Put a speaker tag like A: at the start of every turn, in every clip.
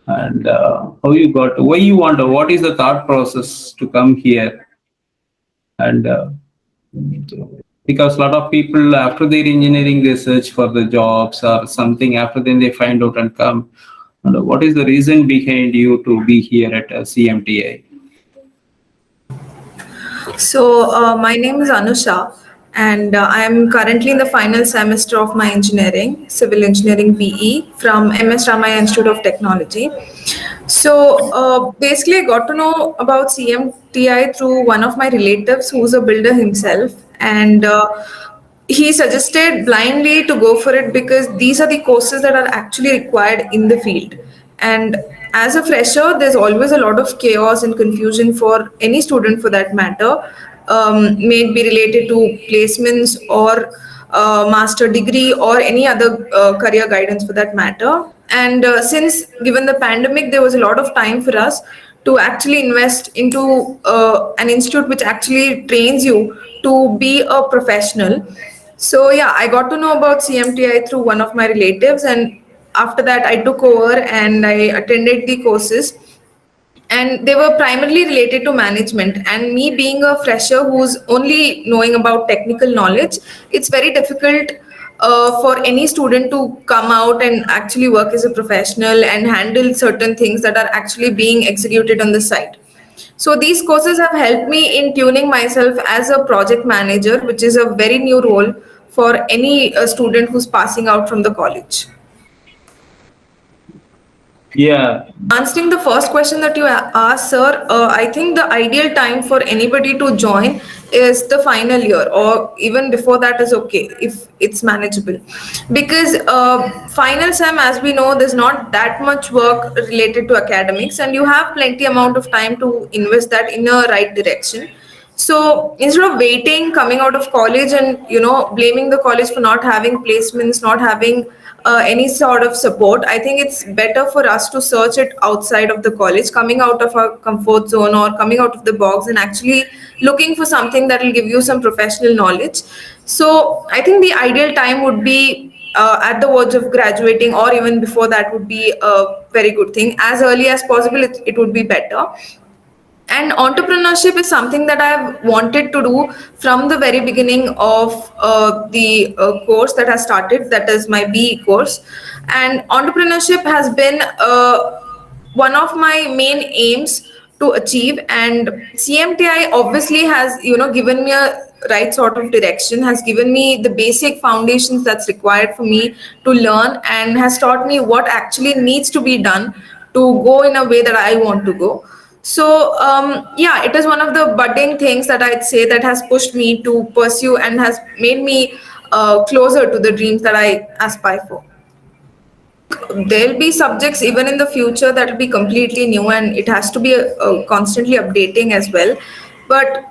A: and how you got, why you want, what is the thought process to come here, and because a lot of people after their engineering they search for the jobs or something. After then they find out and come. And what is the reason behind you to be here at CMTI?
B: My name is Anusha, and I am currently in the final semester of my engineering, civil engineering BE from MS Ramaya Institute of Technology. Basically, I got to know about CMTI through one of my relatives who's a builder himself, and he suggested blindly to go for it because these are the courses that are actually required in the field. And as a fresher, there's always a lot of chaos and confusion for any student for that matter, may it be related to placements or master degree or any other career guidance for that matter. And since given the pandemic, there was a lot of time for us to actually invest into an institute which actually trains you to be a professional. So yeah, I got to know about CMTI through one of my relatives, and after that, I took over and I attended the courses, and they were primarily related to management. And me being a fresher who's only knowing about technical knowledge, it's very difficult for any student to come out and actually work as a professional and handle certain things that are actually being executed on the site. So these courses have helped me in tuning myself as a project manager, which is a very new role for any student who's passing out from the college.
A: Yeah.
B: Answering the first question that you asked, sir, I think the ideal time for anybody to join is the final year, or even before that is okay if it's manageable. Because final sem, as we know, there's not that much work related to academics, and you have plenty amount of time to invest that in a right direction. So instead of waiting, coming out of college, and blaming the college for not having placements, not having any sort of support, I think it's better for us to search it outside of the college, coming out of our comfort zone or coming out of the box, and actually looking for something that will give you some professional knowledge. So I think the ideal time would be at the verge of graduating, or even before that would be a very good thing. As early as possible, it would be better. And entrepreneurship is something that I've wanted to do from the very beginning of the course that has started, that is my BE course. And entrepreneurship has been one of my main aims to achieve. And CMTI obviously has given me a right sort of direction, has given me the basic foundations that's required for me to learn, and has taught me what actually needs to be done to go in a way that I want to go. So yeah, it is one of the budding things that I'd say that has pushed me to pursue and has made me closer to the dreams that I aspire for. There'll be subjects even in the future that will be completely new, and it has to be constantly updating as well. But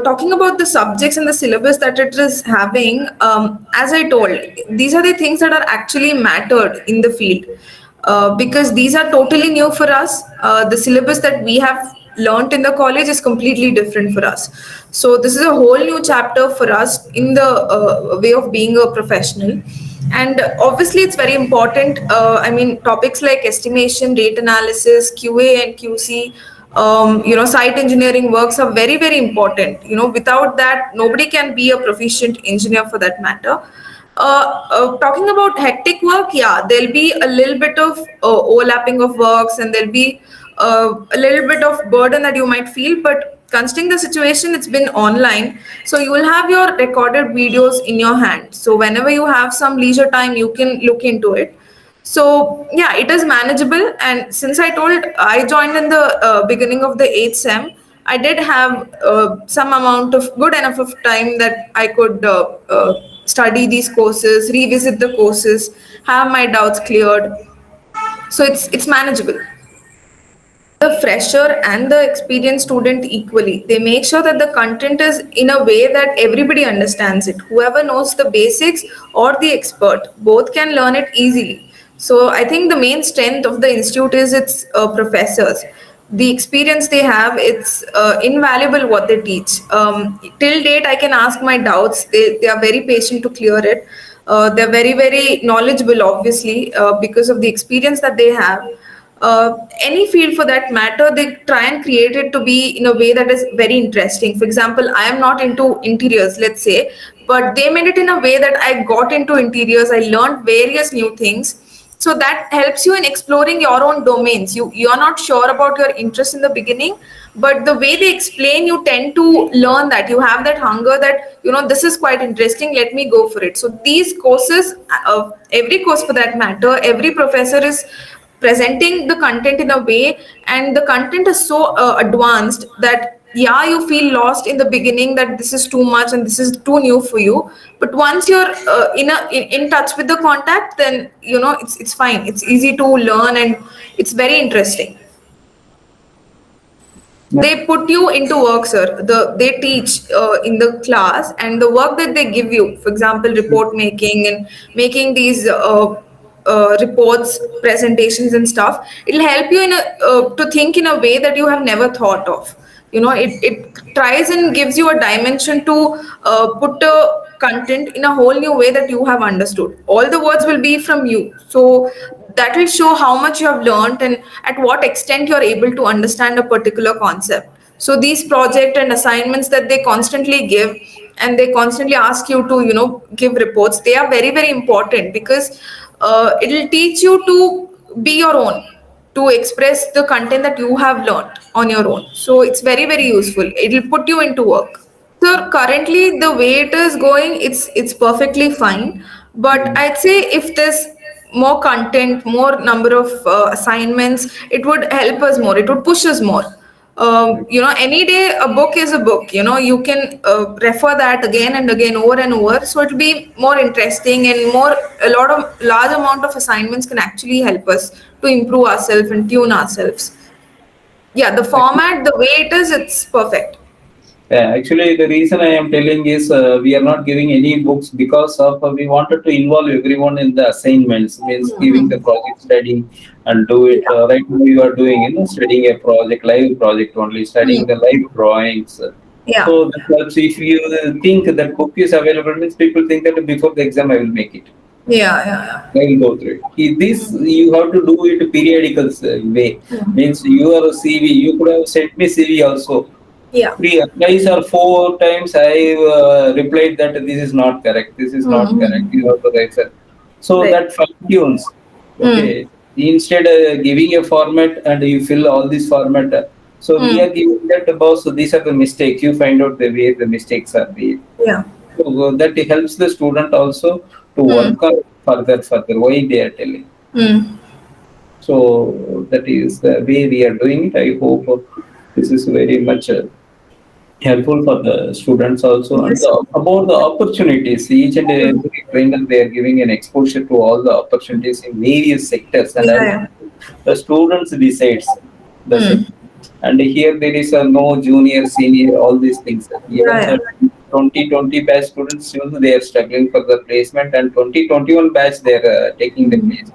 B: talking about the subjects and the syllabus that it is having, as I told, these are the things that are actually mattered in the field, because these are totally new for us. The syllabus that we have learnt in the college is completely different for us. So this is a whole new chapter for us in the way of being a professional. And obviously, it's very important. I mean, topics like estimation, data analysis, QA and QC, site engineering works are very, very important. Without that, nobody can be a proficient engineer for that matter. Talking about hectic work, yeah, there'll be a little bit of overlapping of works, and there'll be a little bit of burden that you might feel. But considering the situation, it's been online, so you will have your recorded videos in your hand. So whenever you have some leisure time, you can look into it. So yeah, it is manageable. And since I joined in the beginning of the 8th sem, I did have some amount of good enough of time that I could study these courses, revisit the courses, have my doubts cleared. So it's manageable. The fresher and the experienced student equally. They make sure that the content is in a way that everybody understands it. Whoever knows the basics or the expert, both can learn it easily. So I think the main strength of the institute is its professors. The experience they have, it's invaluable what they teach. Till date, I can ask my doubts. They are very patient to clear it. They're very, very knowledgeable, obviously, because of the experience that they have. any field for that matter, they try and create it to be in a way that is very interesting. For example, I am not into interiors, let's say, but they made it in a way that I got into interiors, I learned various new things. So that helps you in exploring your own domains. You're not sure about your interest in the beginning, but the way they explain, you tend to learn that you have that hunger that, this is quite interesting, let me go for it. So these courses, every course for that matter, every professor is presenting the content in a way, and the content is so advanced that, yeah, you feel lost in the beginning that this is too much and this is too new for you. But once you're in touch with the contact, then it's fine, it's easy to learn, and it's very interesting. They put you into work, sir. They teach in the class, and the work that they give you, for example, report making and making these reports, presentations and stuff, it'll help you to think in a way that you have never thought of. It tries and gives you a dimension to put a content in a whole new way that you have understood. All the words will be from you, so that will show how much you have learned and at what extent you are able to understand a particular concept. So these project and assignments that they constantly give, and they constantly ask you to give reports, they are very, very important, because it will teach you to be your own, to express the content that you have learned on your own. So it's very, very useful. It will put you into work. So currently, the way it is going, it's perfectly fine. But I'd say if there's more content, more number of assignments, it would help us more. It would push us more. Any day a book is a book. You can refer that again and again, over and over. So it'll be more interesting, and a large amount of assignments can actually help us to improve ourselves and tune ourselves. Yeah, the format, the way it is, it's perfect.
A: Yeah, actually, the reason I am telling is we are not giving any books because of we wanted to involve everyone in the assignments, means giving the project study and do it. Right now, you are doing, studying a project, live project only, studying the live drawings.
B: Yeah.
A: So that helps. If you think that book is available, means people think that before the exam I will make it.
B: Yeah.
A: I will go through it. This you have to do it periodical way. Means your CV, you could have sent me CV also.
B: Yeah.
A: 3 or 4 times I replied that this is not correct. This is not correct. You have to write, sir. So
B: Right.
A: that fine tunes. Okay. Instead giving a format and you fill all this format. So we are giving that about, so these are the mistakes. You find out the way the mistakes are made.
B: Yeah.
A: So that helps the student also to work on further. Why they are telling. So that is the way we are doing it. I hope this is very much helpful for the students also.
B: Yes.
A: And about the opportunities, each and every trainer, they are giving an exposure to all the opportunities in various sectors, and
B: Yeah.
A: the students decides the sector. And here there is no junior, senior, all these things. Even
B: Yeah.
A: the 2020 batch students, they are struggling for the placement, and 2021 batch they are taking the place.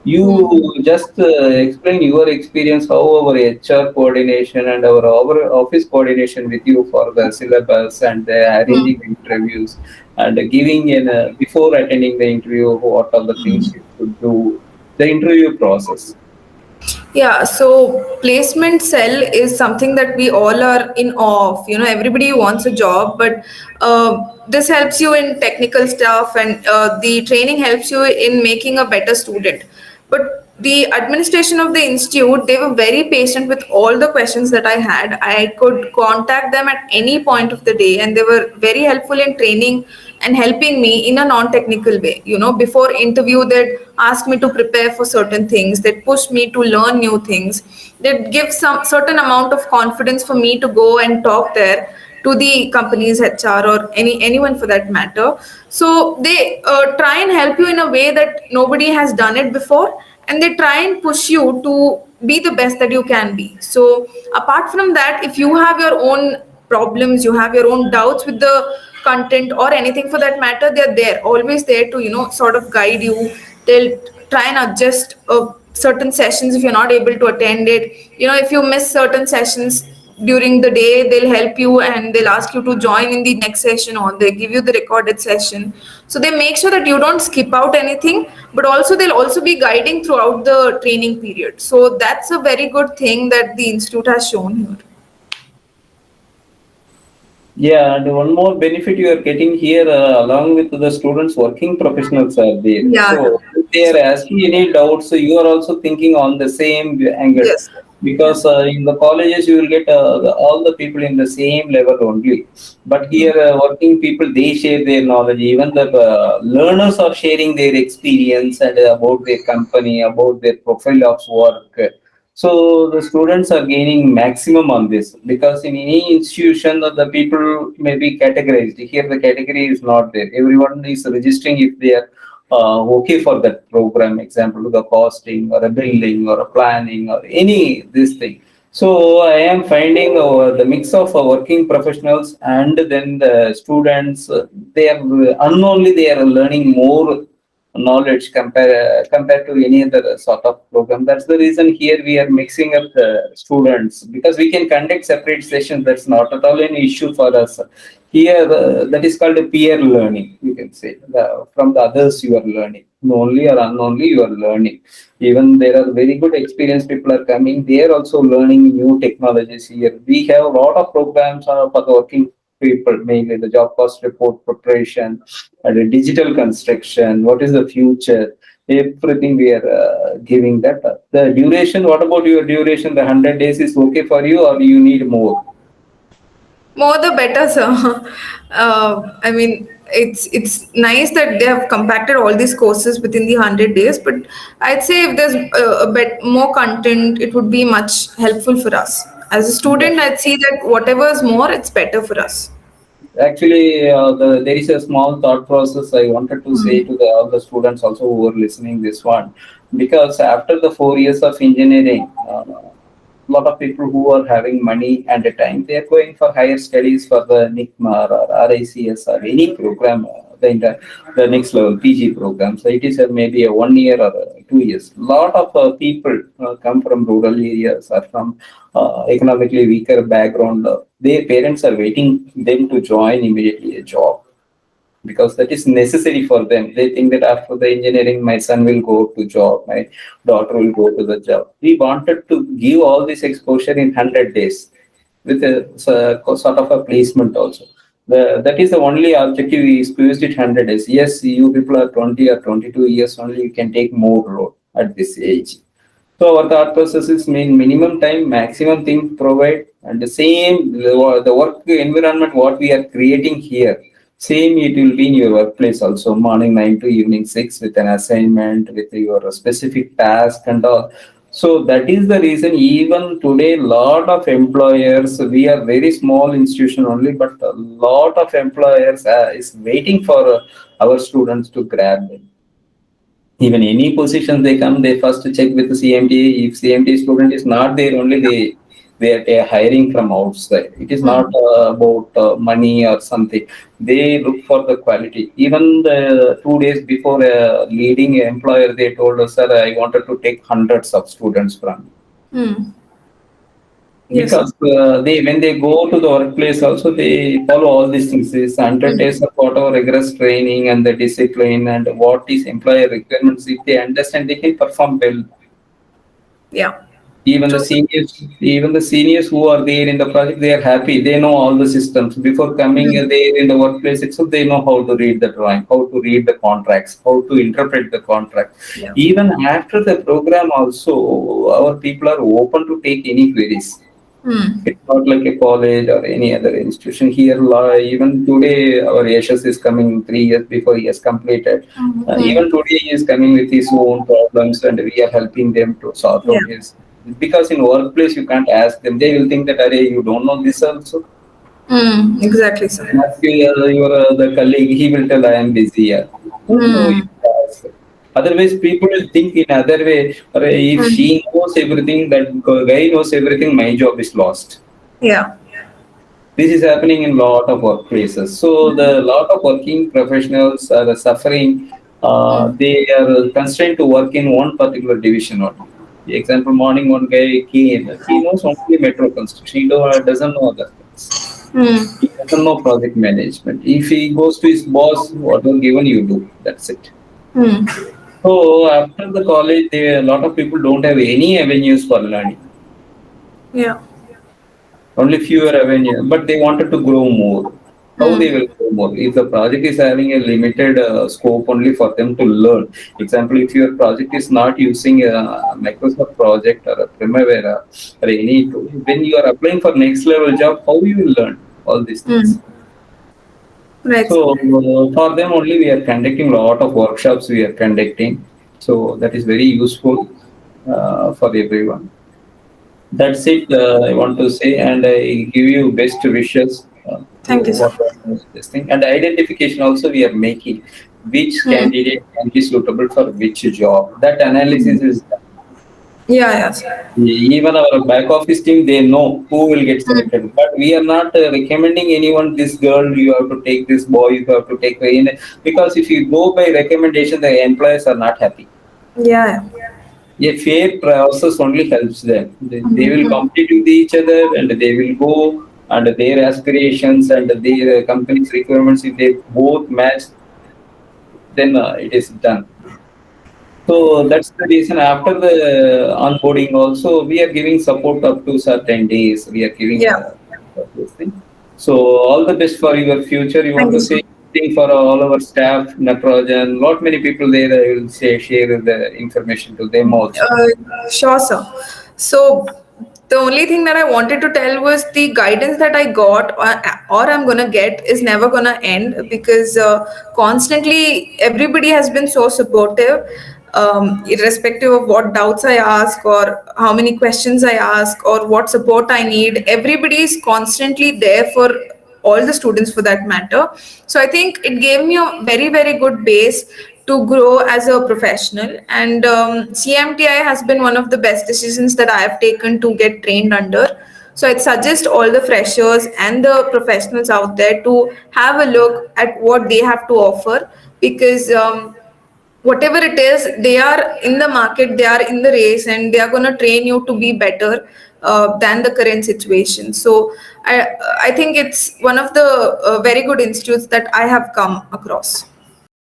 A: You just explain your experience, how our HR coordination and our office coordination with you for the syllabus and arranging interviews and giving before attending the interview, what are the things you should do, the interview process.
B: Yeah, so placement cell is something that we all are in awe of. Everybody wants a job, but this helps you in technical stuff, and the training helps you in making a better student. But the administration of the institute, they were very patient with all the questions that I had. I could contact them at any point of the day, and they were very helpful in training and helping me in a non-technical way. Before interview, they'd ask me to prepare for certain things. They'd push me to learn new things. They'd give some certain amount of confidence for me to go and talk there to the company's HR or anyone for that matter. So they try and help you in a way that nobody has done it before, and they try and push you to be the best that you can be. So apart from that, if you have your own problems, you have your own doubts with the content or anything for that matter, they're there, always there to sort of guide you. They'll try and adjust certain sessions if you're not able to attend it. If you miss certain sessions, during the day they'll help you and they'll ask you to join in the next session, or they give you the recorded session. So they make sure that you don't skip out anything, but also they'll also be guiding throughout the training period. So that's a very good thing that the institute has shown here.
A: Yeah, and one more benefit you are getting here, along with the students, working professionals are there.
B: Yeah.
A: So if they are asking any doubts, so you are also thinking on the same angle.
B: Yes. Yeah.
A: Because in the colleges you will get all the people in the same level only. But here, working people, they share their knowledge. Even the learners are sharing their experience and about their company, about their profile of work. So the students are gaining maximum on this, because in any institution the people may be categorized. Here the category is not there. Everyone is registering if they are okay for that program. Example, the costing or a building or a planning or any this thing. So I am finding the mix of working professionals and then the students. They are unknowingly they are learning more knowledge compared to any other sort of program. That's the reason here we are mixing up the students, because we can conduct separate sessions. That's not at all an issue for us. Here, that is called a peer learning. You can say from the others you are learning. Knowingly or unknowingly you are learning. Even there are very good experienced people are coming. They are also learning new technologies here. We have a lot of programs for the working people, mainly the job cost report preparation and the digital construction. What is the future? Everything we are giving that. The duration, what about your duration? The 100 days is okay for you, or you need more?
B: More the better, sir. I mean, it's nice that they have compacted all these courses within the 100 days. But I'd say if there's a bit more content, it would be much helpful for us. As a student, I'd see that whatever is more, it's better for us.
A: Actually, there is a small thought process I wanted to say to all the students also who are listening this one, because after the 4 years of engineering, a lot of people who are having money and a time, they are going for higher studies for the NICMAR or RICS or any program, the next level PG program. So it is maybe a 1 year or 2 years. Lot of people come from rural areas or from economically weaker background. Their parents are waiting them to join immediately a job, because that is necessary for them. They think that after the engineering, my son will go to job, my daughter will go to the job. We wanted to give all this exposure in 100 days with a sort of a placement also. That is the only objective we squeezed it 100 days. Yes, you people are 20 or 22 years only, you can take more load at this age. So our thought process is minimum time, maximum thing provide, and the same the work environment what we are creating here. Same it will be in your workplace also. Morning 9 to evening 6 with an assignment with your specific task and all. So that is the reason even today lot of employers, we are very small institution only, but a lot of employers is waiting for our students to grab them. Even any position they come, they first check with the CMT. If CMT student is not there, only they are hiring from outside. It is not about money or something. They look for the quality. Even the 2 days before a leading employer, they told us, "Sir, I wanted to take hundreds of students from."
B: Hmm. Yes, sir.
A: Because they when they go to the workplace also they follow all these things. This 100 days of whatever rigorous training and the discipline and what is employer requirements, if they understand, they can perform well.
B: Yeah.
A: even the
B: True, sir.
A: seniors Even the seniors who are there in the project, they are happy, they know all the systems before coming there in the workplace itself. They know how to read the drawing, how to read the contracts, how to interpret the contract.
B: Yeah.
A: Even after the program also, our people are open to take any queries.
B: Hmm.
A: It's not like a college or any other institution. Here, even today, our Yashas is coming 3 years before he has completed.
B: Hmm.
A: Even today, he is coming with his own problems, and we are helping them to sort
B: Yeah.
A: out his. Because in workplace, you can't ask them. They will think that, "Arey, you don't know this also."
B: Hmm. Exactly, sir.
A: Ask your the colleague, he will tell, "I am busy." Yeah. No,
B: Hmm.
A: you ask. Otherwise, people will think in other way. "Arey, if
B: Hmm.
A: she knows everything, that guy knows everything, my job is lost."
B: Yeah.
A: This is happening in lot of workplaces. So the lot of working professionals are suffering.
B: Hmm.
A: They are constrained to work in one particular division only. Example, morning one guy came, he knows only metro construction, doesn't know other things.
B: Hmm.
A: He doesn't know project management. If he goes to his boss, whatever given you do, that's it.
B: Hmm.
A: So after the college, a lot of people don't have any avenues for learning,
B: Yeah.
A: only fewer avenues, but they wanted to grow more. How they
B: Hmm.
A: will grow more? If the project is having a limited scope only for them to learn, example, if your project is not using a Microsoft project or a Primavera or any tool, when you are applying for next level job, how you will learn all these things?
B: Hmm. Right.
A: So for them only we are conducting a lot of workshops we are conducting. So that is very useful for everyone. That's it. I want to say, and I give you best wishes to
B: Thank you, sir.
A: what this thing. And identification also we are making which
B: Hmm.
A: candidate can be suitable for which job. That analysis is done.
B: Yeah, yeah, sir.
A: Even our back office team, they know who will get
B: Hmm.
A: selected. But we are not recommending anyone. This girl, you have to take this boy. You have to take in because if you go by recommendation, the employers are not happy.
B: Yeah, yeah.
A: A fair process only helps them. They will
B: Hmm.
A: compete with each other and they will go and their aspirations and their company's requirements, if they both match, then it is done. So that's the reason after the onboarding also, we are giving support up to certain days. We are giving
B: Yeah.
A: this thing. So all the best for your future. You
B: Thank
A: want
B: you,
A: to
B: sir.
A: say anything for all our staff, Natrajan, lot many people there. I will say share the information to them also.
B: Sure, sir. So the only thing that I wanted to tell was the guidance that I got or I'm gonna get is never gonna end because constantly everybody has been so supportive, irrespective of what doubts I ask or how many questions I ask or what support I need. Everybody is constantly there for all the students for that matter. So I think it gave me a very, very good base to grow as a professional. And CMTI has been one of the best decisions that I have taken to get trained under. So I'd suggest all the freshers and the professionals out there to have a look at what they have to offer because whatever it is, they are in the market, they are in the race, and they are going to train you to be better than the current situation. So I, I think it's one of the very good institutes that I have come across.